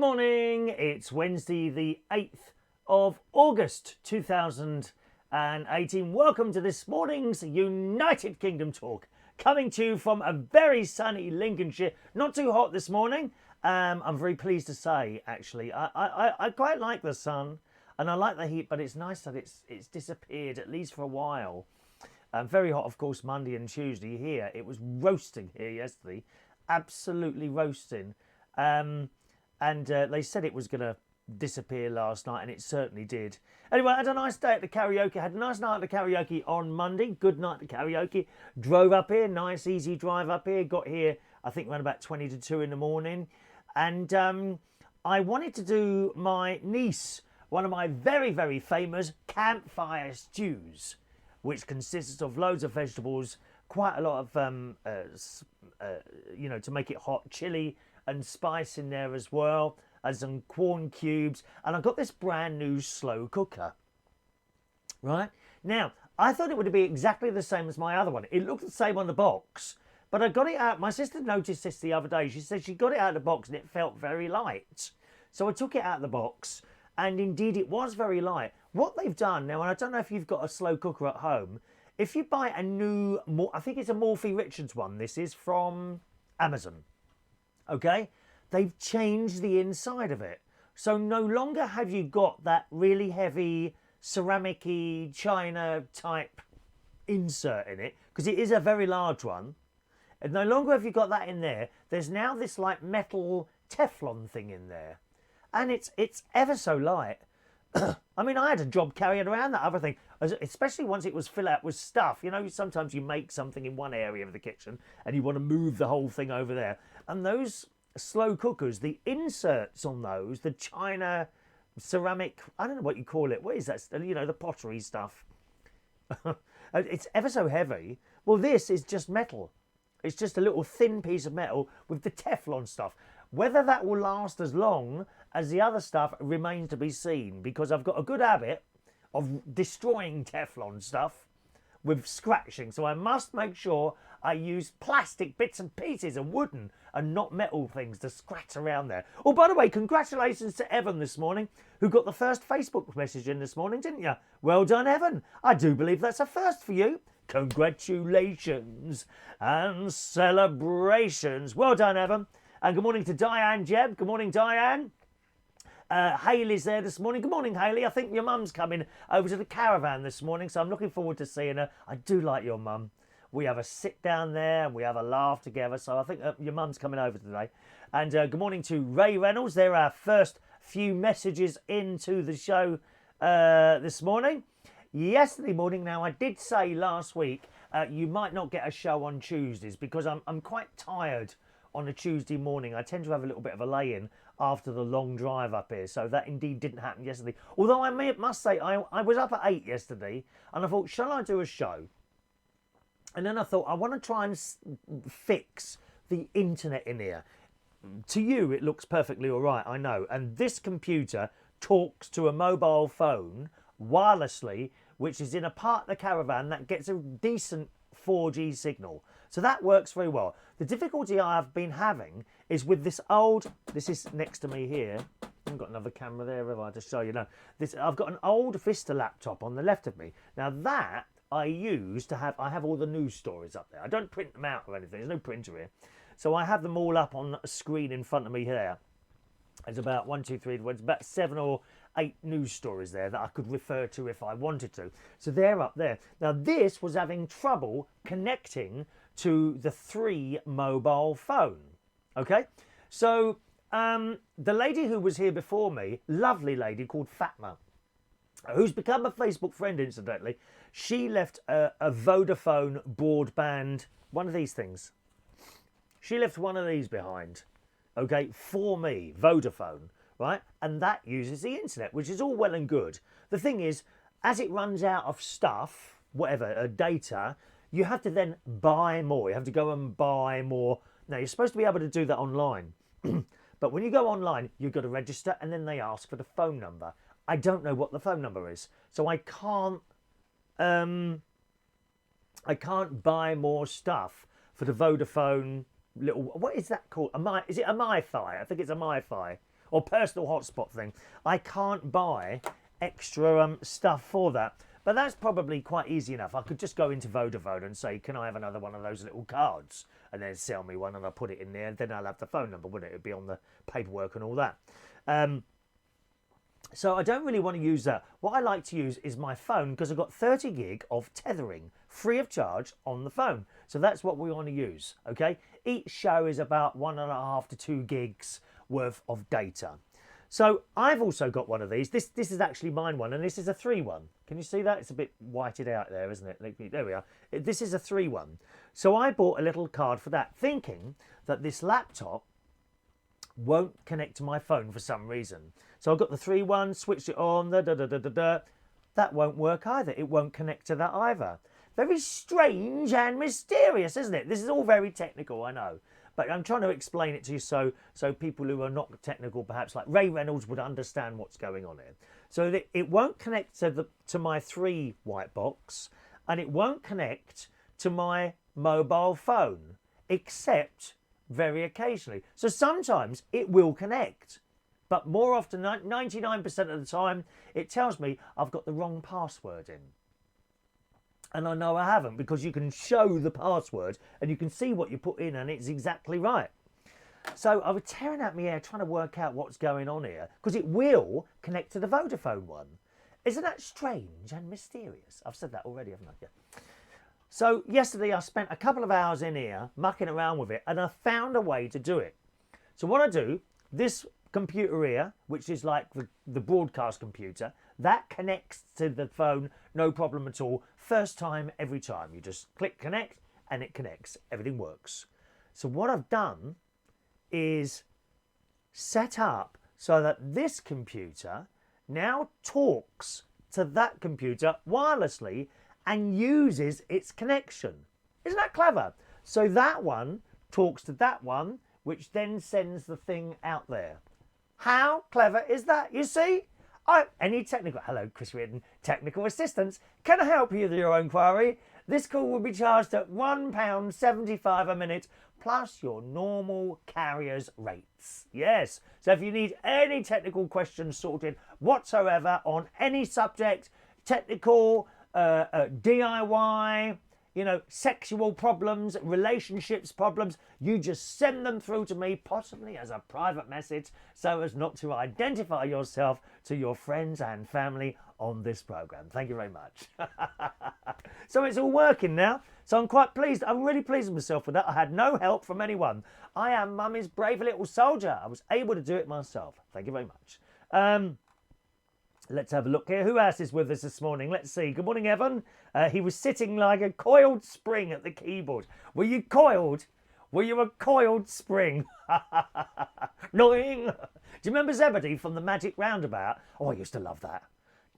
morning, it's Wednesday the 8th of August 2018. Welcome to this morning's United Kingdom talk, coming to you from a very sunny Lincolnshire. Not too hot this morning, I'm very pleased to say, actually. I quite like the sun and I like the heat, but it's nice that it's disappeared, at least for a while. Very hot, of course, Monday and Tuesday here. It was roasting here yesterday, absolutely roasting. And they said it was going to disappear last night, and it certainly did. Anyway, I had a nice day at the karaoke. Had a nice night at the karaoke on Monday. Good night at the karaoke. Drove up here. Nice, easy drive up here. Got here, I think, around about 20 to 2 in the morning. And I wanted to do my niece one of my very, very famous campfire stews, which consists of loads of vegetables, quite a lot of, to make it hot, chili and spice in there as well, and some corn cubes. And I got this brand new slow cooker. Right? Now, I thought it would be exactly the same as my other one. It looked the same on the box, but I got it out. My sister noticed this the other day. She said she got it out of the box and it felt very light. So I took it out of the box, and indeed it was very light. What they've done now, and I don't know if you've got a slow cooker at home, if you buy a new, I think it's a Morphy Richards one, this is from Amazon. Okay, they've changed the inside of it. So no longer have you got that really heavy ceramic-y china type insert in it, because it is a very large one. And no longer have you got that in there. There's now this like metal Teflon thing in there. And it's ever so light. I mean, I had a job carrying around that other thing, especially once it was filled out with stuff. You know, sometimes you make something in one area of the kitchen and you want to move the whole thing over there. And those slow cookers, the inserts on those, the china, ceramic, I don't know what you call it. What is that? You know, the pottery stuff. It's ever so heavy. Well, this is just metal. It's just a little thin piece of metal with the Teflon stuff. Whether that will last as long as the other stuff remains to be seen, because I've got a good habit of destroying Teflon stuff with scratching. So I must make sure I use plastic bits and pieces and wooden and not metal things to scratch around there. Oh, by the way, congratulations to Evan this morning, who got the first Facebook message in this morning, didn't you? Well done, Evan. I do believe that's a first for you. Congratulations and celebrations. Well done, Evan. And good morning to Diane Jeb. Good morning, Diane. Hayley's there this morning. Good morning, Hayley. I think your mum's coming over to the Caravan this morning, so I'm looking forward to seeing her. I do like your mum. We have a sit down there and we have a laugh together, so I think your mum's coming over today. And good morning to Ray Reynolds. They're our first few messages into the show this morning. Yesterday morning, now I did say last week you might not get a show on Tuesdays because I'm quite tired on a Tuesday morning. I tend to have a little bit of a lay-in after the long drive up here, so that indeed didn't happen yesterday. Although I must say, I was up at 8 yesterday, and I thought, shall I do a show? And then I thought, I want to try and fix the internet in here. To you, it looks perfectly all right, I know. And this computer talks to a mobile phone wirelessly, which is in a part of the Caravan that gets a decent 4G signal. So that works very well. The difficulty I've been having is with this is next to me here. I haven't got another camera there, have I, to show you? No. I've got an old Vista laptop on the left of me. Now that I use to have, I have all the news stories up there. I don't print them out or anything. There's no printer here. So I have them all up on a screen in front of me here. There's about it's about 7 or 8 news stories there that I could refer to if I wanted to. So they're up there. Now this was having trouble connecting to the 3 mobile phone. Okay, so the lady who was here before me, lovely lady called Fatma, who's become a Facebook friend incidentally, she left a Vodafone broadband, one of these things. She left one of these behind, okay, for me, Vodafone, right? And that uses the internet, which is all well and good. The thing is, as it runs out of stuff, whatever, data, you have to then buy more. You have to go and buy more. Now, you're supposed to be able to do that online. But when you go online, you've got to register and then they ask for the phone number. I don't know what the phone number is. So I can't buy more stuff for the Vodafone little... What is that called? Is it a MiFi? I think it's a MiFi. or personal hotspot thing. I can't buy extra stuff for that. But that's probably quite easy enough. I could just go into Vodafone and say, can I have another one of those little cards? And then sell me one and I'll put it in there. And then I'll have the phone number, wouldn't it? It'd be on the paperwork and all that. So I don't really want to use that. What I like to use is my phone because I've got 30 gig of tethering free of charge on the phone. So that's what we want to use, okay? Each show is about 1.5 to 2 gigs worth of data. So I've also got one of these. This is actually mine one, and this is a 3-1. Can you see that? It's a bit whited out there, isn't it? There we are. This is a 3-1. So I bought a little card for that, thinking that this laptop won't connect to my phone for some reason. So I've got the 3-1, switched it on, that won't work either. It won't connect to that either. Very strange and mysterious, isn't it? This is all very technical, I know. But I'm trying to explain it to you so people who are not technical, perhaps like Ray Reynolds, would understand what's going on here. So that it won't connect to my 3 white box, and it won't connect to my mobile phone, except very occasionally. So sometimes it will connect, but more often, 99% of the time, it tells me I've got the wrong password in. And I know I haven't, because you can show the password and you can see what you put in and it's exactly right. So I was tearing out my hair trying to work out what's going on here, because it will connect to the Vodafone one. Isn't that strange and mysterious? I've said that already, haven't I? Yeah. So yesterday I spent a couple of hours in here mucking around with it, and I found a way to do it. So what I do, this computer here, which is like the broadcast computer, that connects to the phone, no problem at all. First time, every time. You just click connect and it connects. Everything works. So what I've done is set up so that this computer now talks to that computer wirelessly and uses its connection. Isn't that clever? So that one talks to that one, which then sends the thing out there. How clever is that? You see? Any technical... Hello, Chris Reardon, technical assistance. Can I help you with your inquiry? This call will be charged at £1.75 a minute, plus your normal carrier's rates. Yes. So if you need any technical questions sorted whatsoever on any subject, technical, DIY, you know, sexual problems, relationships problems, you just send them through to me, possibly as a private message, so as not to identify yourself to your friends and family on this program. Thank you very much. So it's all working now. So I'm quite pleased. I'm really pleased with myself with that. I had no help from anyone. I am Mummy's brave little soldier. I was able to do it myself. Thank you very much. Let's have a look here. Who else is with us this morning? Let's see. Good morning, Evan. He was sitting like a coiled spring at the keyboard. Were you coiled? Were you a coiled spring? Annoying. Do you remember Zebedee from the Magic Roundabout? Oh, I used to love that.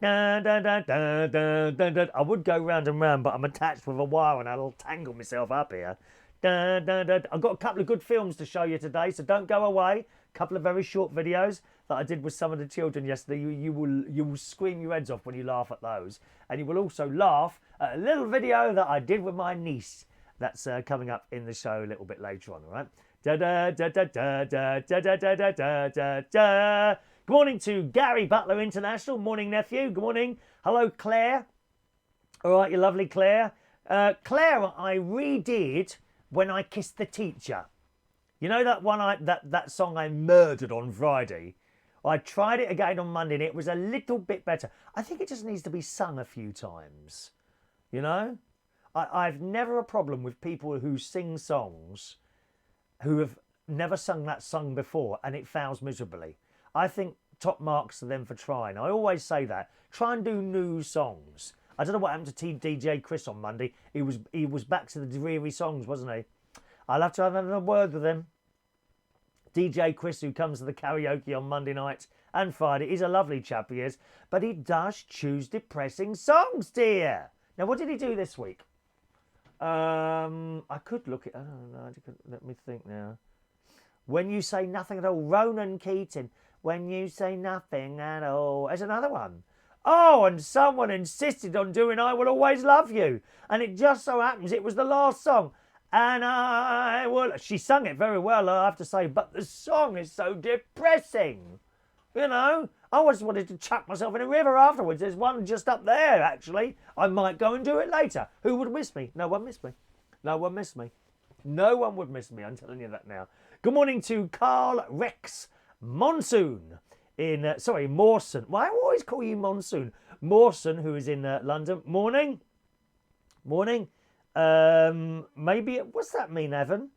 Dun, dun, dun, dun, dun, dun, dun. I would go round and round, but I'm attached with a wire and I'll tangle myself up here. Dun, dun, dun. I've got a couple of good films to show you today, so don't go away. A couple of very short videos that I did with some of the children yesterday. You will scream your heads off when you laugh at those, and you will also laugh at a little video that I did with my niece. That's coming up in the show a little bit later on. All right. Da da da da da da da da da da da da da. Good morning to Gary Butler International. Morning, nephew. Good morning. Hello, Claire. All right, you lovely Claire. Claire, I redid When I Kissed the Teacher. You know that one, that song I murdered on Friday? I tried it again on Monday and it was a little bit better. I think it just needs to be sung a few times. You know? I've never a problem with people who sing songs who have never sung that song before and it fails miserably. I think top marks to them for trying. I always say that. Try and do new songs. I don't know what happened to DJ Chris on Monday. He was back to the dreary songs, wasn't he? I'll have to have another word with him. DJ Chris, who comes to the karaoke on Monday night and Friday, he's a lovely chap, he is. But he does choose depressing songs, dear. Now, what did he do this week? I could look at... I don't know. Let me think now. When You Say Nothing at All. Ronan Keating. When You Say Nothing at All. There's another one. Oh, and someone insisted on doing I Will Always Love You. And it just so happens it was the last song. And I will... She sung it very well, I have to say, but the song is so depressing. You know, I just wanted to chuck myself in a river afterwards. There's one just up there, actually. I might go and do it later. Who would miss me? No one missed me. No one missed me. No one would miss me, I'm telling you that now. Good morning to Carl Rex Monsoon in, Mawson. Well, I always call you Monsoon. Mawson, who is in London. Morning. Morning. Maybe, what's that mean, Evan?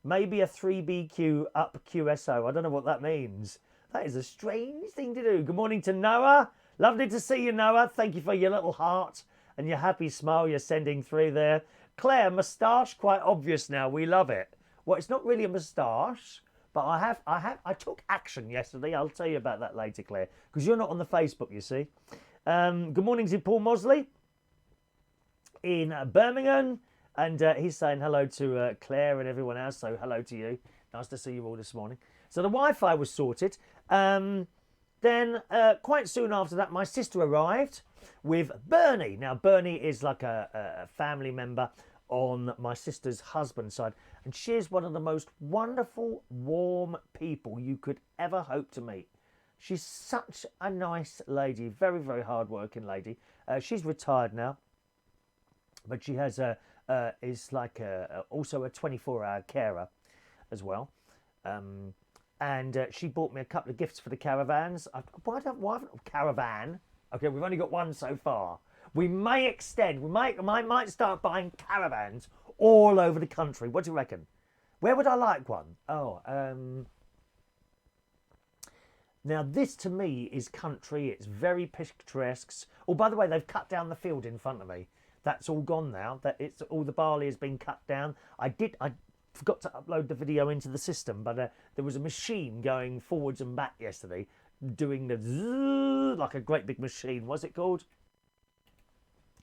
Maybe a 3BQ up QSO. I don't know what that means. That is a strange thing to do. Good morning to Noah. Lovely to see you, Noah. Thank you for your little heart and your happy smile you're sending through there. Claire, moustache, quite obvious now. We love it. Well, it's not really a moustache, but I took action yesterday. I'll tell you about that later, Claire, because you're not on the Facebook, you see. Good morning to Paul Mosley in Birmingham, and he's saying hello to Claire and everyone else. So hello to you. Nice to see you all this morning. So the Wi-Fi was sorted. Then quite soon after that, my sister arrived with Bernie. Now, Bernie is like a family member on my sister's husband's side. And she is one of the most wonderful, warm people you could ever hope to meet. She's such a nice lady, very, very hard-working lady. She's retired now, but she has also a 24-hour carer as well. And she bought me a couple of gifts for the caravans. Why haven't Caravan? Okay, we've only got one so far. We may extend. We might start buying caravans all over the country. What do you reckon? Where would I like one? Oh, now this to me is country. It's very picturesque. Oh, by the way, they've cut down the field in front of me. That's all gone now. All the barley has been cut down. I forgot to upload the video into the system, but there was a machine going forwards and back yesterday, doing the zzz, like a great big machine. What's it called?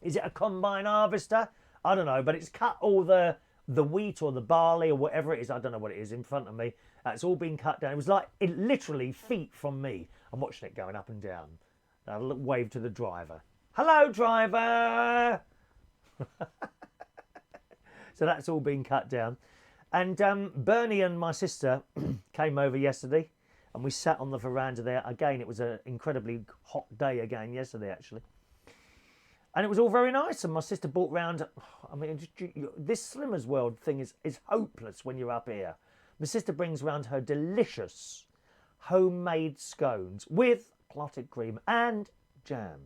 Is it a combine harvester? I don't know, but it's cut all the wheat or the barley or whatever it is. I don't know what it is in front of me. It's all been cut down. It was like literally feet from me. I'm watching it going up and down. I'll wave to the driver. Hello, driver. So that's all been cut down. And Bernie and my sister came over yesterday and we sat on the veranda there. Again, it was an incredibly hot day again yesterday, actually. And it was all very nice. And my sister brought round, I mean, this Slimmers World thing is hopeless when you're up here. My sister brings round her delicious homemade scones with clotted cream and jam.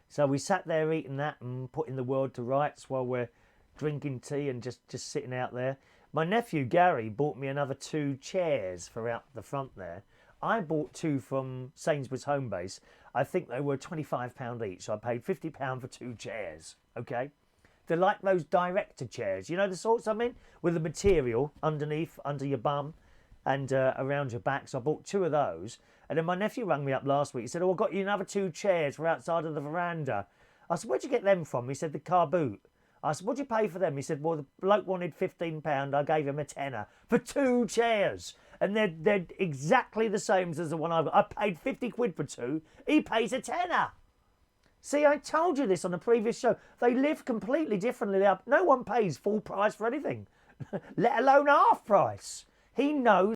So we sat there eating that and putting the world to rights while we're drinking tea and just sitting out there. My nephew Gary bought me another 2 chairs for out the front there. I bought 2 from Sainsbury's Homebase. I think they were £25 each. So I paid £50 for 2 chairs. Okay, they're like those director chairs. You know the sorts I mean, with the material underneath, under your bum, and around your back. So I bought 2 of those. And then my nephew rang me up last week. He said, "Oh, I got you another 2 chairs for outside of the veranda." I said, "Where'd you get them from?" He said, "The car boot." I said, "What'd you pay for them?" He said, "Well, the bloke wanted £15. I gave him a tenner for 2 chairs. And they're exactly the same as the one I got. I paid 50 quid for 2. He pays a tenner. See, I told you this on a previous show. They live completely differently. No one pays full price for anything, let alone half price. He knows